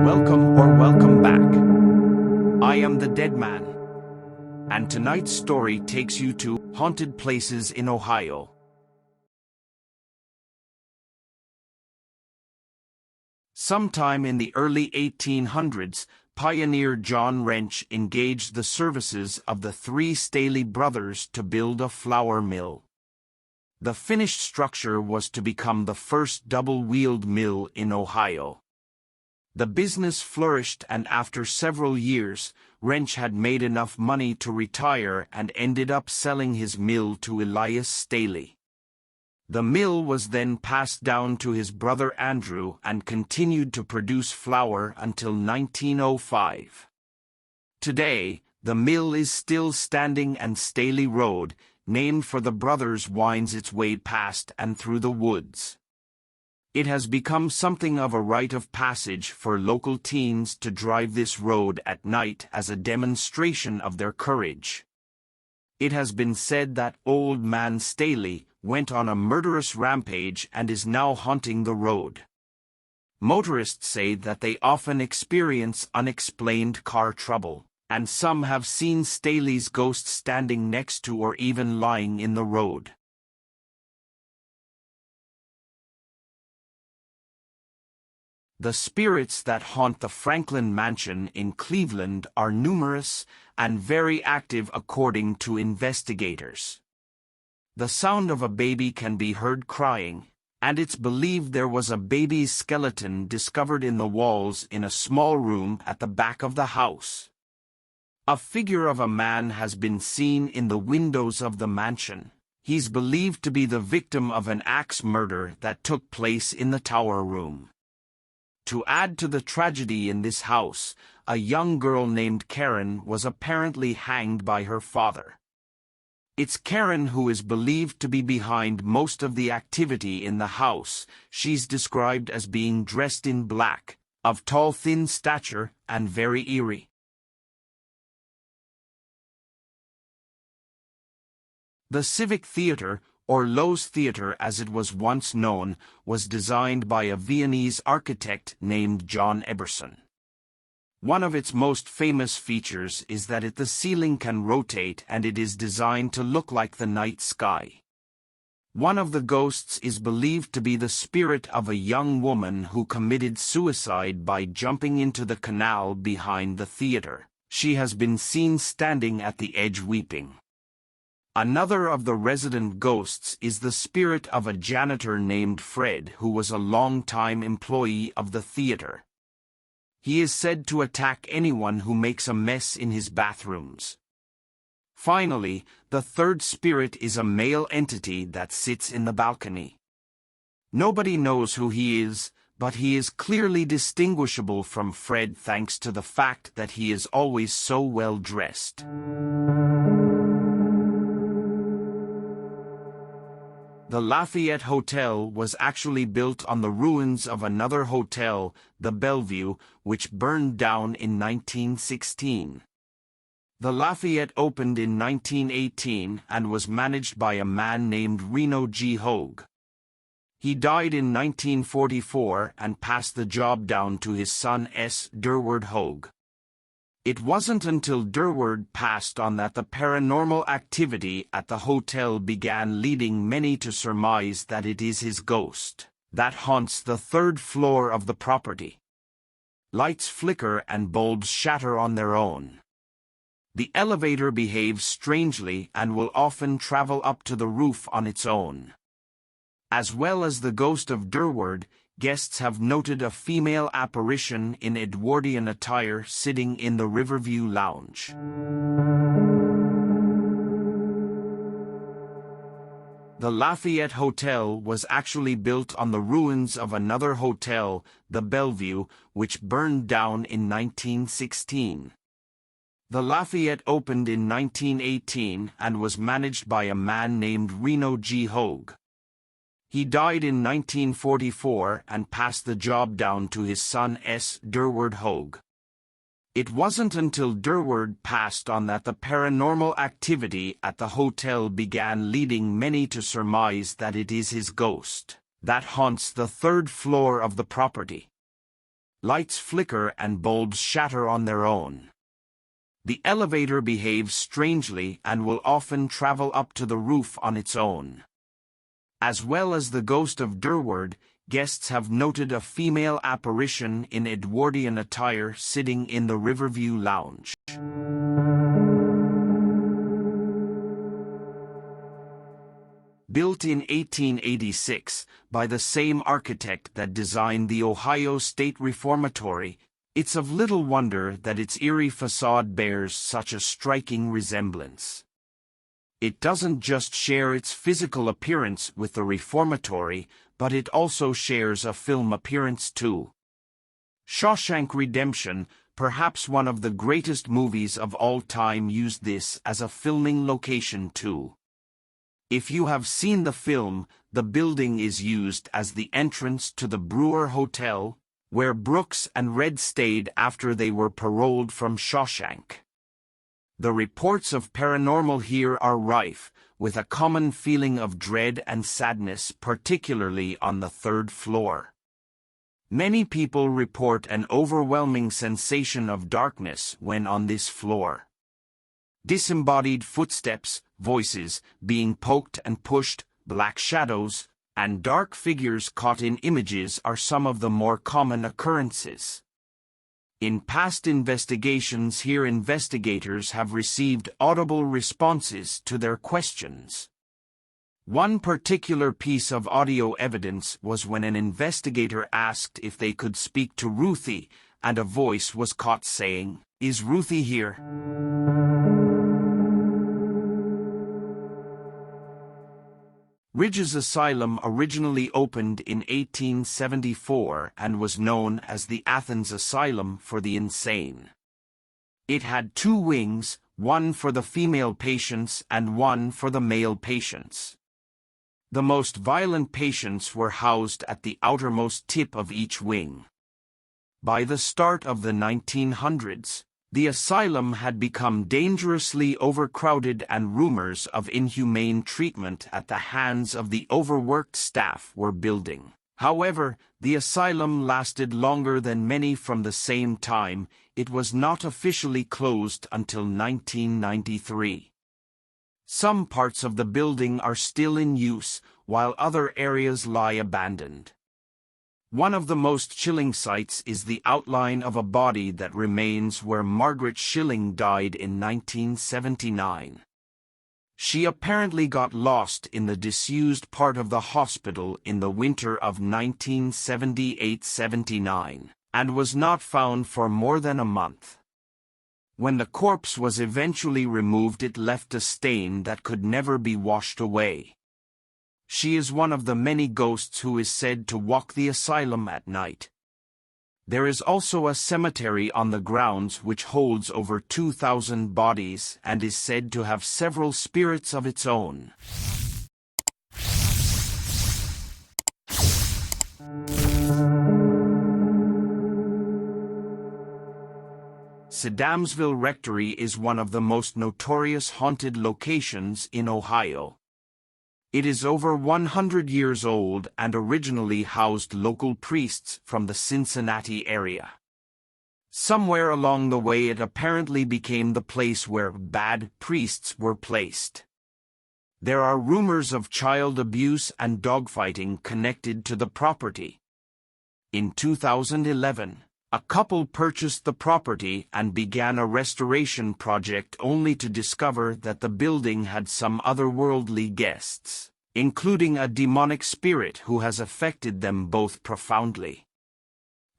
Welcome back. I am the Dead Man, and tonight's story takes you to haunted places in Ohio. Sometime in the early 1800s, pioneer John Wrench engaged the services of the three Staley brothers to build a flour mill. The finished structure was to become the first double-wheeled mill in Ohio. The business flourished, and after several years, Wrench had made enough money to retire and ended up selling his mill to Elias Staley. The mill was then passed down to his brother Andrew and continued to produce flour until 1905. Today, the mill is still standing, and Staley Road, named for the brothers, winds its way past and through the woods. It has become something of a rite of passage for local teens to drive this road at night as a demonstration of their courage. It has been said that Old Man Staley went on a murderous rampage and is now haunting the road. Motorists say that they often experience unexplained car trouble, and some have seen Staley's ghost standing next to or even lying in the road. The spirits that haunt the Franklin Mansion in Cleveland are numerous and very active, according to investigators. The sound of a baby can be heard crying, and it's believed there was a baby's skeleton discovered in the walls in a small room at the back of the house. A figure of a man has been seen in the windows of the mansion. He's believed to be the victim of an axe murder that took place in the tower room. To add to the tragedy in this house, a young girl named Karen was apparently hanged by her father. It's Karen who is believed to be behind most of the activity in the house. She's described as being dressed in black, of tall, thin stature, and very eerie. The Civic Theater, or Lowe's Theater as it was once known, was designed by a Viennese architect named John Eberson. One of its most famous features is that the ceiling can rotate, and it is designed to look like the night sky. One of the ghosts is believed to be the spirit of a young woman who committed suicide by jumping into the canal behind the theater. She has been seen standing at the edge weeping. Another of the resident ghosts is the spirit of a janitor named Fred, who was a long-time employee of the theater. He is said to attack anyone who makes a mess in his bathrooms. Finally, the third spirit is a male entity that sits in the balcony. Nobody knows who he is, but he is clearly distinguishable from Fred thanks to the fact that he is always so well dressed. The Lafayette Hotel was actually built on the ruins of another hotel, the Bellevue, which burned down in 1916. The Lafayette opened in 1918 and was managed by a man named Reno G. Hogue. He died in 1944 and passed the job down to his son S. Durward Hogue. It wasn't until Durward passed on that the paranormal activity at the hotel began, leading many to surmise that it is his ghost that haunts the third floor of the property. Lights flicker and bulbs shatter on their own. The elevator behaves strangely and will often travel up to the roof on its own. As well as the ghost of Durward, guests have noted a female apparition in Edwardian attire sitting in the Riverview Lounge. The Lafayette Hotel was actually built on the ruins of another hotel, the Bellevue, which burned down in 1916. The Lafayette opened in 1918 and was managed by a man named Reno G. Hogue. He died in 1944 and passed the job down to his son S. Durward Hogue. It wasn't until Durward passed on that the paranormal activity at the hotel began, leading many to surmise that it is his ghost that haunts the third floor of the property. Lights flicker and bulbs shatter on their own. The elevator behaves strangely and will often travel up to the roof on its own. As well as the ghost of Durward, guests have noted a female apparition in Edwardian attire sitting in the Riverview Lounge. Built in 1886 by the same architect that designed the Ohio State Reformatory, it's of little wonder that its eerie facade bears such a striking resemblance. It doesn't just share its physical appearance with the Reformatory, but it also shares a film appearance too. Shawshank Redemption, perhaps one of the greatest movies of all time, used this as a filming location too. If you have seen the film, the building is used as the entrance to the Brewer Hotel, where Brooks and Red stayed after they were paroled from Shawshank. The reports of paranormal here are rife, with a common feeling of dread and sadness, particularly on the third floor. Many people report an overwhelming sensation of darkness when on this floor. Disembodied footsteps, voices being poked and pushed, black shadows, and dark figures caught in images are some of the more common occurrences. In past investigations here, investigators have received audible responses to their questions. One particular piece of audio evidence was when an investigator asked if they could speak to Ruthie, and a voice was caught saying, "Is Ruthie here?" Ridge's Asylum originally opened in 1874 and was known as the Athens Asylum for the Insane. It had 2 wings, one for the female patients and one for the male patients. The most violent patients were housed at the outermost tip of each wing. By the start of the 1900s, the asylum had become dangerously overcrowded and rumors of inhumane treatment at the hands of the overworked staff were building. However, the asylum lasted longer than many from the same time. It was not officially closed until 1993. Some parts of the building are still in use, while other areas lie abandoned. One of the most chilling sights is the outline of a body that remains where Margaret Schilling died in 1979. She apparently got lost in the disused part of the hospital in the winter of 1978-79, and was not found for more than a month. When the corpse was eventually removed, it left a stain that could never be washed away. She is one of the many ghosts who is said to walk the asylum at night. There is also a cemetery on the grounds which holds over 2,000 bodies and is said to have several spirits of its own. Saddamsville Rectory is one of the most notorious haunted locations in Ohio. It is over 100 years old and originally housed local priests from the Cincinnati area. Somewhere along the way, it apparently became the place where bad priests were placed. There are rumors of child abuse and dogfighting connected to the property. In 2011, a couple purchased the property and began a restoration project only to discover that the building had some otherworldly guests, including a demonic spirit who has affected them both profoundly.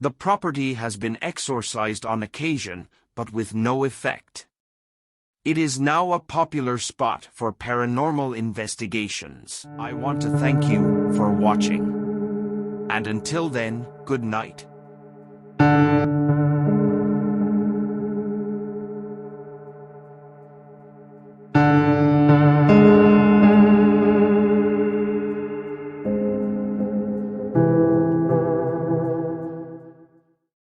The property has been exorcised on occasion, but with no effect. It is now a popular spot for paranormal investigations. I want to thank you for watching. And until then, good night.